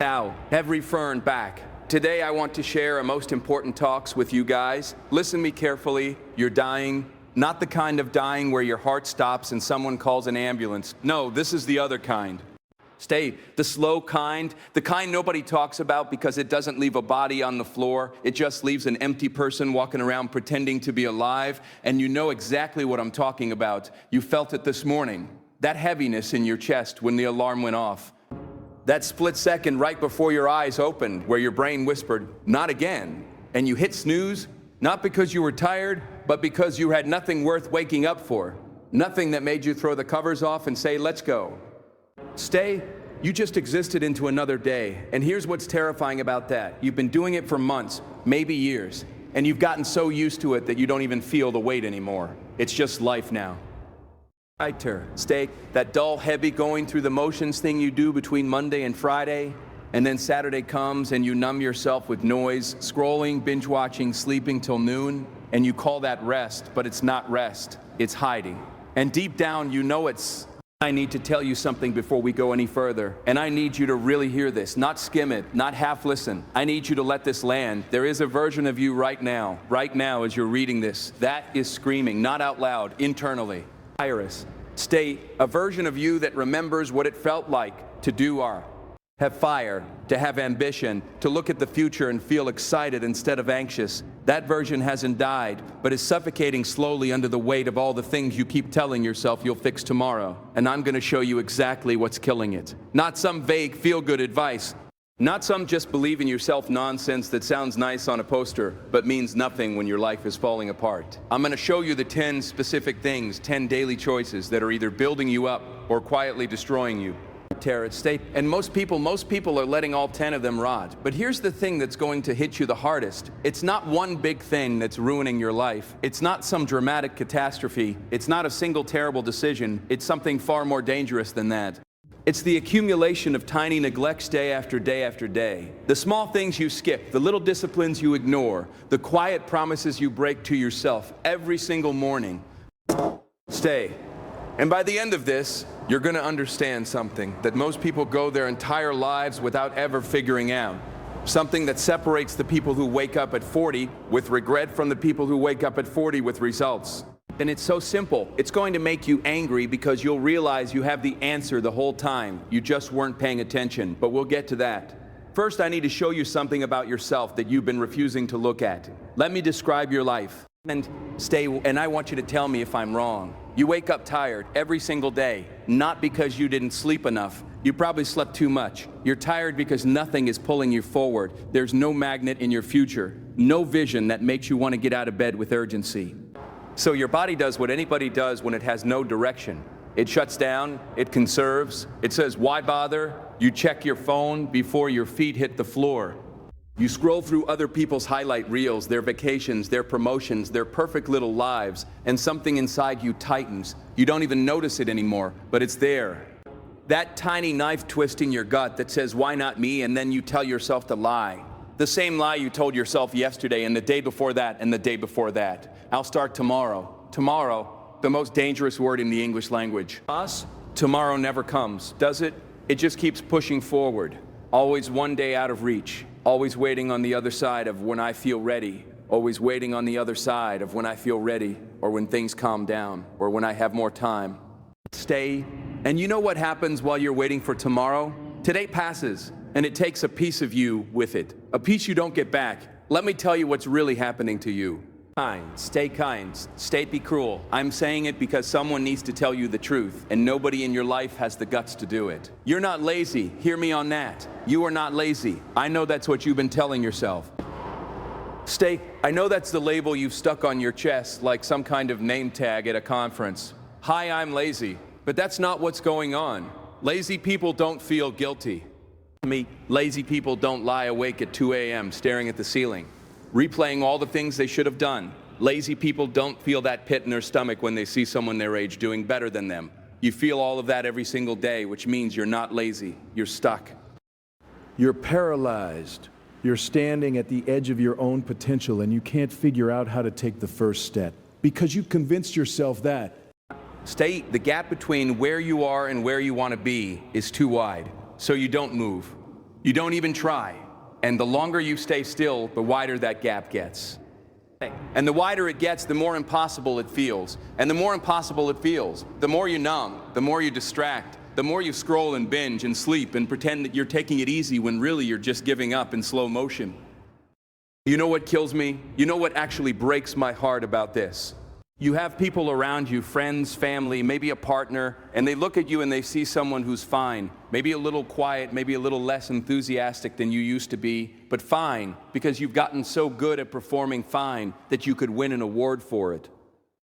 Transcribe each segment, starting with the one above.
Now, every fern back. Today I want to share a most important talks with you guys. Listen me carefully. You're dying. Not the kind of dying where your heart stops and someone calls an ambulance. No, this is the other kind. Stay the slow kind, the kind nobody talks about because it doesn't leave a body on the floor. It just leaves an empty person walking around pretending to be alive. And you know exactly what I'm talking about. You felt it this morning. That heaviness in your chest when the alarm went off. That split second right before your eyes opened where your brain whispered, "Not again." And you hit snooze, not because you were tired, but because you had nothing worth waking up for. Nothing that made you throw the covers off and say, "Let's go." Stay, you just existed into another day. And here's what's terrifying about that. You've been doing it for months, maybe years, and you've gotten so used to it that you don't even feel the weight anymore. It's just life now. Stay, that dull, heavy going through the motions thing you do between Monday and Friday, and then Saturday comes and you numb yourself with noise, scrolling, binge watching, sleeping till noon, and you call that rest, but it's not rest, it's hiding. And deep down you know it's. I need to tell you something before we go any further, and I need you to really hear this, not skim it, not half listen. I need you to let this land. There is a version of you right now as you're reading this, that is screaming, not out loud, internally. Iris, stay, a version of you that remembers what it felt like to do art, have fire, to have ambition, to look at the future and feel excited instead of anxious. That version hasn't died, but is suffocating slowly under the weight of all the things you keep telling yourself you'll fix tomorrow. And I'm going to show you exactly what's killing it. Not some vague feel-good advice. Not some just believe in yourself nonsense that sounds nice on a poster, but means nothing when your life is falling apart. I'm going to show you the 10 specific things, 10 daily choices that are either building you up or quietly destroying you. State, and most people are letting all 10 of them rot. But here's the thing that's going to hit you the hardest. It's not one big thing that's ruining your life. It's not some dramatic catastrophe. It's not a single terrible decision. It's something far more dangerous than that. It's the accumulation of tiny neglects day after day after day. The small things you skip, the little disciplines you ignore, the quiet promises you break to yourself every single morning. Stay. And by the end of this, you're going to understand something that most people go their entire lives without ever figuring out. Something that separates the people who wake up at 40 with regret from the people who wake up at 40 with results. And it's so simple. It's going to make you angry because you'll realize you have the answer the whole time. You just weren't paying attention, but we'll get to that. First, I need to show you something about yourself that you've been refusing to look at. Let me describe your life. And I want you to tell me if I'm wrong. You wake up tired every single day, not because you didn't sleep enough. You probably slept too much. You're tired because nothing is pulling you forward. There's no magnet in your future, no vision that makes you want to get out of bed with urgency. So your body does what anybody does when it has no direction. It shuts down, it conserves, it says, "Why bother?" You check your phone before your feet hit the floor. You scroll through other people's highlight reels, their vacations, their promotions, their perfect little lives, and something inside you tightens. You don't even notice it anymore, but it's there. That tiny knife twist in your gut that says, "Why not me?" And then you tell yourself the lie. The same lie you told yourself yesterday and the day before that and the day before that. I'll start tomorrow. Tomorrow, the most dangerous word in the English language. Tomorrow never comes, does it? It just keeps pushing forward. Always one day out of reach. Always waiting on the other side of when I feel ready. Always waiting on the other side of when I feel ready, or when things calm down, or when I have more time. Stay. And you know what happens while you're waiting for tomorrow? Today passes, and it takes a piece of you with it. A piece you don't get back. Let me tell you what's really happening to you. Kind, stay be cruel. I'm saying it because someone needs to tell you the truth, and nobody in your life has the guts to do it. You're not lazy, hear me on that. You are not lazy. I know that's what you've been telling yourself. Stay, I know that's the label you've stuck on your chest like some kind of name tag at a conference. Hi, I'm lazy, but that's not what's going on. Lazy people don't feel guilty. Lazy people don't lie awake at 2 a.m. staring at the ceiling, replaying all the things they should have done. Lazy people don't feel that pit in their stomach when they see someone their age doing better than them. You feel all of that every single day, which means you're not lazy. You're stuck. You're paralyzed. You're standing at the edge of your own potential and you can't figure out how to take the first step because you convinced yourself that. The gap between where you are and where you want to be is too wide, so you don't move. You don't even try. And the longer you stay still, the wider that gap gets. And the wider it gets, the more impossible it feels. And the more impossible it feels, the more you numb, the more you distract, the more you scroll and binge and sleep and pretend that you're taking it easy when really you're just giving up in slow motion. You know what kills me? You know what actually breaks my heart about this? You have people around you, friends, family, maybe a partner, and they look at you and they see someone who's fine, maybe a little quiet, maybe a little less enthusiastic than you used to be, but fine, because you've gotten so good at performing fine that you could win an award for it.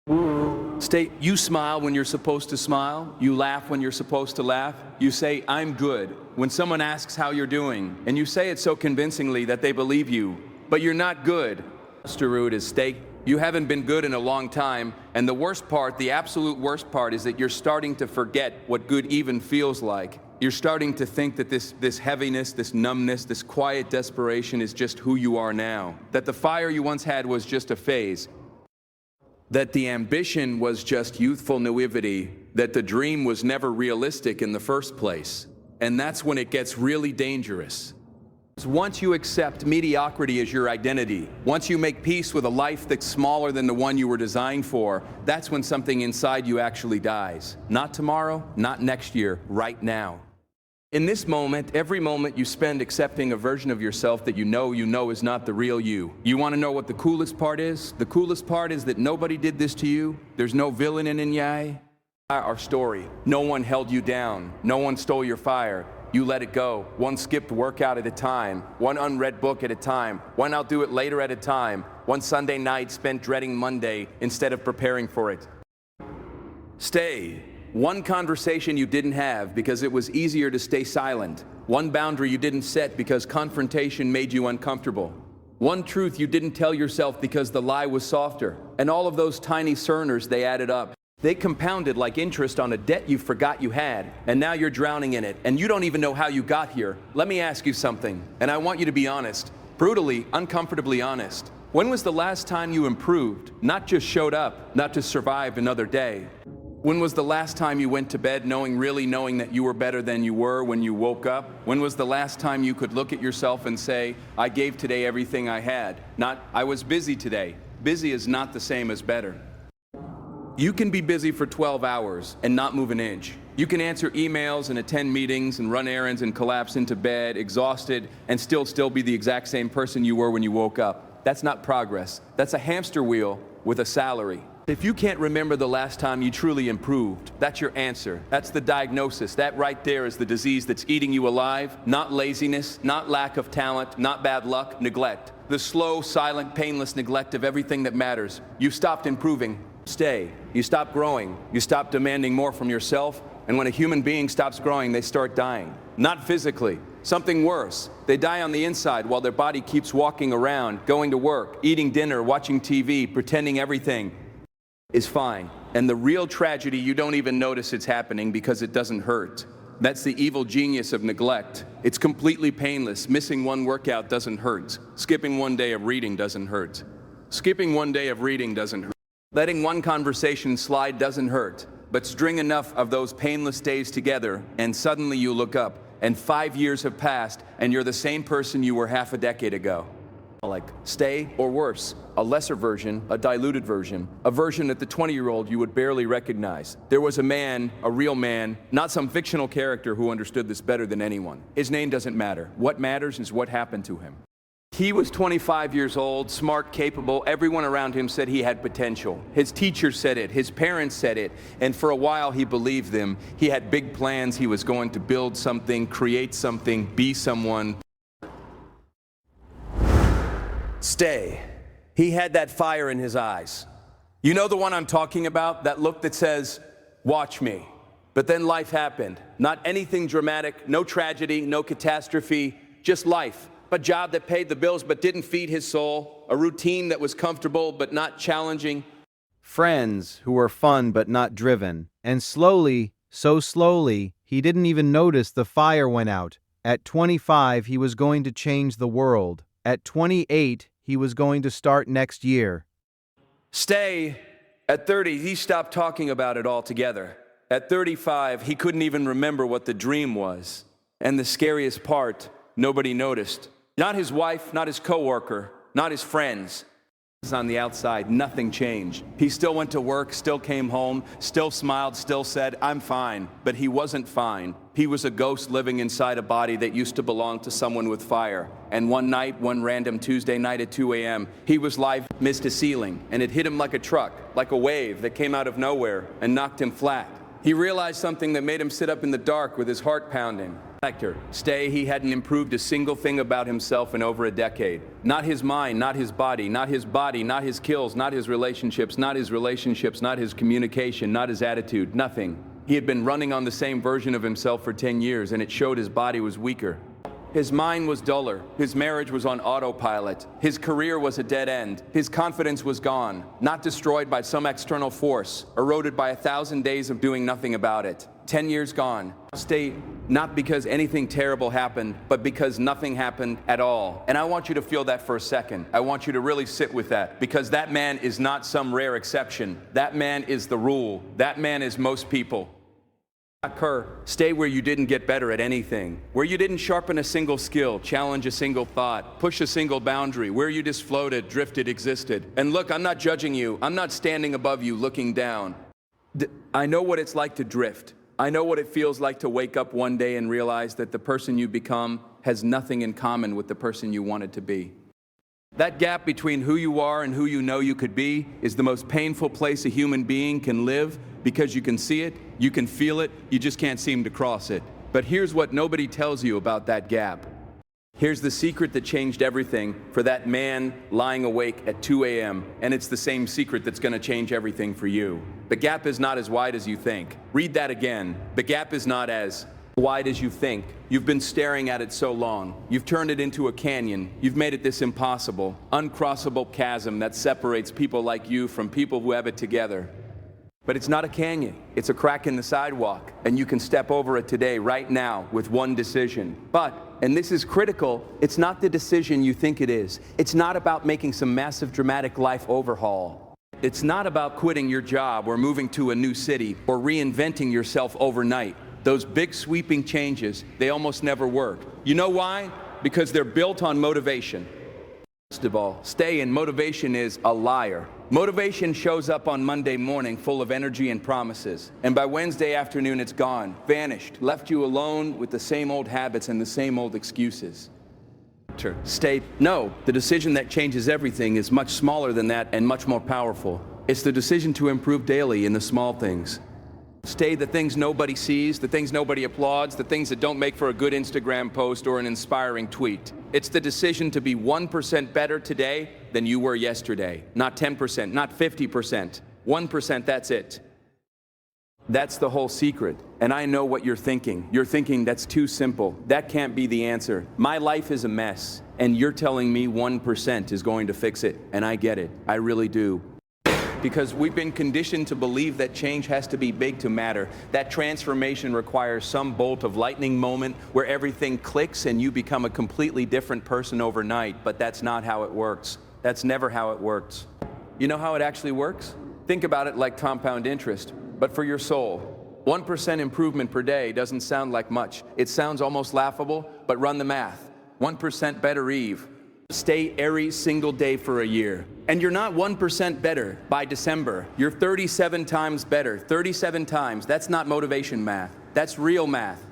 You smile when you're supposed to smile, you laugh when you're supposed to laugh, you say, "I'm good," when someone asks how you're doing, and you say it so convincingly that they believe you, but you're not good. Mr. Rude is you haven't been good in a long time, and the worst part, the absolute worst part, is that you're starting to forget what good even feels like. You're starting to think that this heaviness, this numbness, this quiet desperation is just who you are now. That the fire you once had was just a phase. That the ambition was just youthful naivety. That the dream was never realistic in the first place. And that's when it gets really dangerous. Once you accept mediocrity as your identity, once you make peace with a life that's smaller than the one you were designed for, that's when something inside you actually dies. Not tomorrow, not next year, right now. In this moment, every moment you spend accepting a version of yourself that you know is not the real you. You want to know what the coolest part is? The coolest part is that nobody did this to you. There's no villain in Yai. Our story. No one held you down. No one stole your fire. You let it go, one skipped workout at a time, one unread book at a time, one I'll do it later at a time, one Sunday night spent dreading Monday instead of preparing for it. Stay. One conversation you didn't have because it was easier to stay silent. One boundary you didn't set because confrontation made you uncomfortable. One truth you didn't tell yourself because the lie was softer. And all of those tiny cerners, they added up. They compounded like interest on a debt you forgot you had, and now you're drowning in it, and you don't even know how you got here. Let me ask you something, and I want you to be honest. Brutally, uncomfortably honest. When was the last time you improved, not just showed up, not just survived another day? When was the last time you went to bed knowing that you were better than you were when you woke up? When was the last time you could look at yourself and say, "I gave today everything I had," not, "I was busy today"? Busy is not the same as better. You can be busy for 12 hours and not move an inch. You can answer emails and attend meetings and run errands and collapse into bed, exhausted, and still be the exact same person you were when you woke up. That's not progress. That's a hamster wheel with a salary. If you can't remember the last time you truly improved, that's your answer. That's the diagnosis. That right there is the disease that's eating you alive. Not laziness, not lack of talent, not bad luck, neglect. The slow, silent, painless neglect of everything that matters. You've stopped improving. Stay. You stop growing. You stop demanding more from yourself. And when a human being stops growing, they start dying. Not physically. Something worse. They die on the inside while their body keeps walking around, going to work, eating dinner, watching TV, pretending everything is fine. And the real tragedy, you don't even notice it's happening because it doesn't hurt. That's the evil genius of neglect. It's completely painless. Missing one workout doesn't hurt. Skipping one day of reading doesn't hurt. Skipping one day of reading doesn't hurt. Letting one conversation slide doesn't hurt, but string enough of those painless days together, and suddenly you look up, and 5 years have passed, and you're the same person you were half a decade ago. Like, stay, or worse, a lesser version, a diluted version, a version that the 20-year-old you would barely recognize. There was a man, a real man, not some fictional character who understood this better than anyone. His name doesn't matter. What matters is what happened to him. He was 25 years old, smart, capable. Everyone around him said he had potential. His teacher said it, his parents said it, and for a while he believed them. He had big plans. He was going to build something, create something, be someone. Stay. He had that fire in his eyes. You know the one I'm talking about? That look that says, "Watch me." But then life happened. Not anything dramatic, no tragedy, no catastrophe, just life. A job that paid the bills but didn't feed his soul, a routine that was comfortable but not challenging. Friends who were fun but not driven, and slowly, so slowly, he didn't even notice the fire went out. At 25, he was going to change the world. At 28, he was going to start next year. Stay. At 30, he stopped talking about it altogether. At 35, he couldn't even remember what the dream was. And the scariest part, Nobody noticed. Not his wife, not his coworker, not his friends. On the outside, nothing changed. He still went to work, still came home, still smiled, still said, "I'm fine." But he wasn't fine. He was a ghost living inside a body that used to belong to someone with fire. And one night, one random Tuesday night at 2 a.m., he was live, missed a ceiling, and it hit him like a truck, like a wave that came out of nowhere and knocked him flat. He realized something that made him sit up in the dark with his heart pounding. Stay, he hadn't improved a single thing about himself in over a decade. Not his mind, not his body, not his body, not his skills, not his relationships, not his communication, not his attitude, nothing. He had been running on the same version of himself for 10 years, and it showed his body was weaker. His mind was duller, his marriage was on autopilot, his career was a dead end, his confidence was gone, not destroyed by some external force, eroded by 1,000 days of doing nothing about it. 10 years gone. Stay, not because anything terrible happened, but because nothing happened at all. And I want you to feel that for a second. I want you to really sit with that, because that man is not some rare exception. That man is the rule. That man is most people. Stay where you didn't get better at anything, where you didn't sharpen a single skill, challenge a single thought, push a single boundary, where you just floated, drifted, existed. And look, I'm not judging you. I'm not standing above you looking down. I know what it's like to drift. I know what it feels like to wake up one day and realize that the person you become has nothing in common with the person you wanted to be. That gap between who you are and who you know you could be is the most painful place a human being can live, because you can see it, you can feel it, you just can't seem to cross it. But here's what nobody tells you about that gap. Here's the secret that changed everything for that man lying awake at 2 a.m., and it's the same secret that's going to change everything for you. The gap is not as wide as you think. Read that again. The gap is not as wide as you think. You've been staring at it so long. You've turned it into a canyon. You've made it this impossible, uncrossable chasm that separates people like you from people who have it together. But it's not a canyon. It's a crack in the sidewalk, and you can step over it today, right now, with one decision. But, and this is critical, it's not the decision you think it is. It's not about making some massive dramatic life overhaul. It's not about quitting your job or moving to a new city or reinventing yourself overnight. Those big sweeping changes, they almost never work. You know why? Because they're built on motivation. First of all, stay in. Motivation is a liar. Motivation shows up on Monday morning full of energy and promises, and by Wednesday afternoon it's gone, vanished, left you alone with the same old habits and the same old excuses. Stay. No, the decision that changes everything is much smaller than that and much more powerful. It's the decision to improve daily in the small things. Stay, the things nobody sees, the things nobody applauds, the things that don't make for a good Instagram post or an inspiring tweet. It's the decision to be 1% better today than you were yesterday. Not 10%, not 50%. 1%, that's it. That's the whole secret. And I know what you're thinking. You're thinking that's too simple. That can't be the answer. My life is a mess, and you're telling me 1% is going to fix it. And I get it. I really do. Because we've been conditioned to believe that change has to be big to matter. That transformation requires some bolt of lightning moment where everything clicks and you become a completely different person overnight. But that's not how it works. That's never how it works. You know how it actually works? Think about it like compound interest, but for your soul. 1% improvement per day doesn't sound like much. It sounds almost laughable, but run the math. 1% better Eve. Stay every single day for a year. And you're not 1% better by December. You're 37 times better. 37 times. That's not motivation math. That's real math.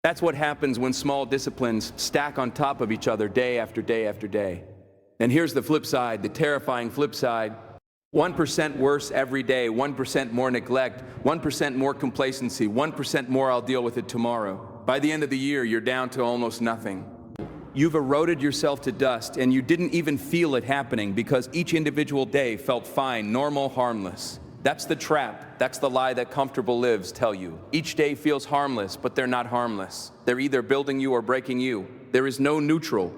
That's what happens when small disciplines stack on top of each other day after day after day. And here's the flip side, the terrifying flip side. 1% worse every day, 1% more neglect, 1% more complacency, 1% more I'll deal with it tomorrow. By the end of the year, you're down to almost nothing. You've eroded yourself to dust, and you didn't even feel it happening because each individual day felt fine, normal, harmless. That's the trap. That's the lie that comfortable lives tell you. Each day feels harmless, but they're not harmless. They're either building you or breaking you. There is no neutral.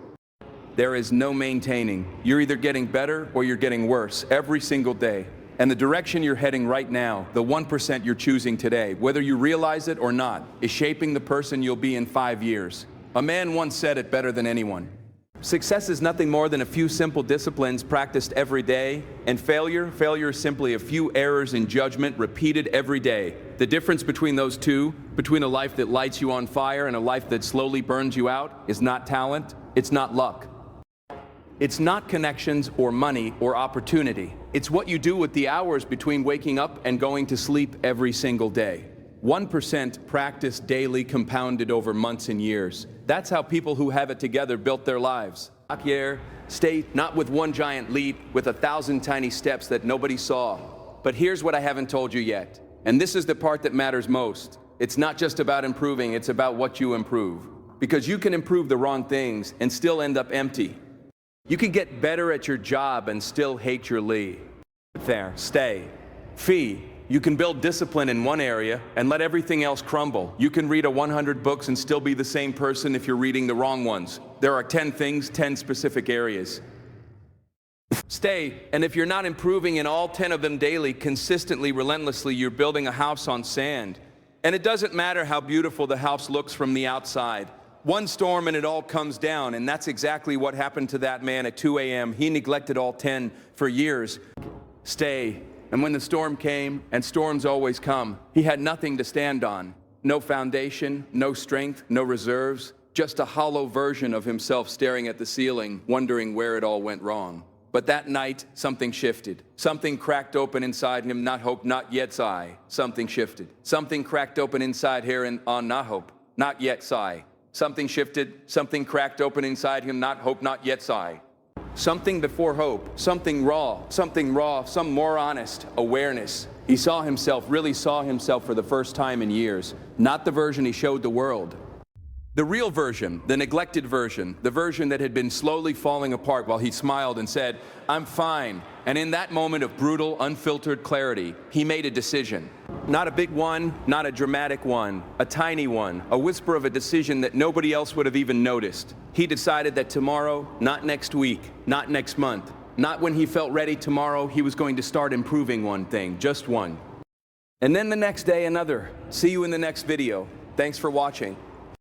There is no maintaining. You're either getting better or you're getting worse every single day. And the direction you're heading right now, the 1% you're choosing today, whether you realize it or not, is shaping the person you'll be in 5 years. A man once said it better than anyone. Success is nothing more than a few simple disciplines practiced every day, and failure is simply a few errors in judgment repeated every day. The difference between those two, between a life that lights you on fire and a life that slowly burns you out, is not talent, it's not luck. It's not connections or money or opportunity. It's what you do with the hours between waking up and going to sleep every single day. 1% practice daily, compounded over months and years. That's how people who have it together built their lives. Stay not with one giant leap, with 1,000 tiny steps that nobody saw. But here's what I haven't told you yet. And this is the part that matters most. It's not just about improving, it's about what you improve. Because you can improve the wrong things and still end up empty. You can get better at your job and still hate your lead. Stay. Fee. You can build discipline in one area and let everything else crumble. You can read 100 books and still be the same person if you're reading the wrong ones. There are 10 things, 10 specific areas. Stay, and if you're not improving in all 10 of them daily, consistently, relentlessly, you're building a house on sand. And it doesn't matter how beautiful the house looks from the outside. One storm and it all comes down, and that's exactly what happened to that man at 2 a.m. He neglected all 10 for years. Stay. And when the storm came, and storms always come, he had nothing to stand on. No foundation, no strength, no reserves, just a hollow version of himself staring at the ceiling, wondering where it all went wrong. But that night, something shifted. Something cracked open inside him, not hope, not yet sigh. Something shifted. Something cracked open inside here and on not hope, not yet sigh. Something shifted, something cracked open inside him, not hope, not yet sigh. Something before hope, something raw, some more honest awareness. He saw himself, really saw himself for the first time in years. Not the version he showed the world. The real version, the neglected version, the version that had been slowly falling apart while he smiled and said, "I'm fine." And in that moment of brutal, unfiltered clarity, he made a decision. Not a big one, not a dramatic one, a tiny one, a whisper of a decision that nobody else would have even noticed. He decided that tomorrow, not next week, not next month, not when he felt ready tomorrow, he was going to start improving one thing, just one. And then the next day, another. See you in the next video. Thanks for watching.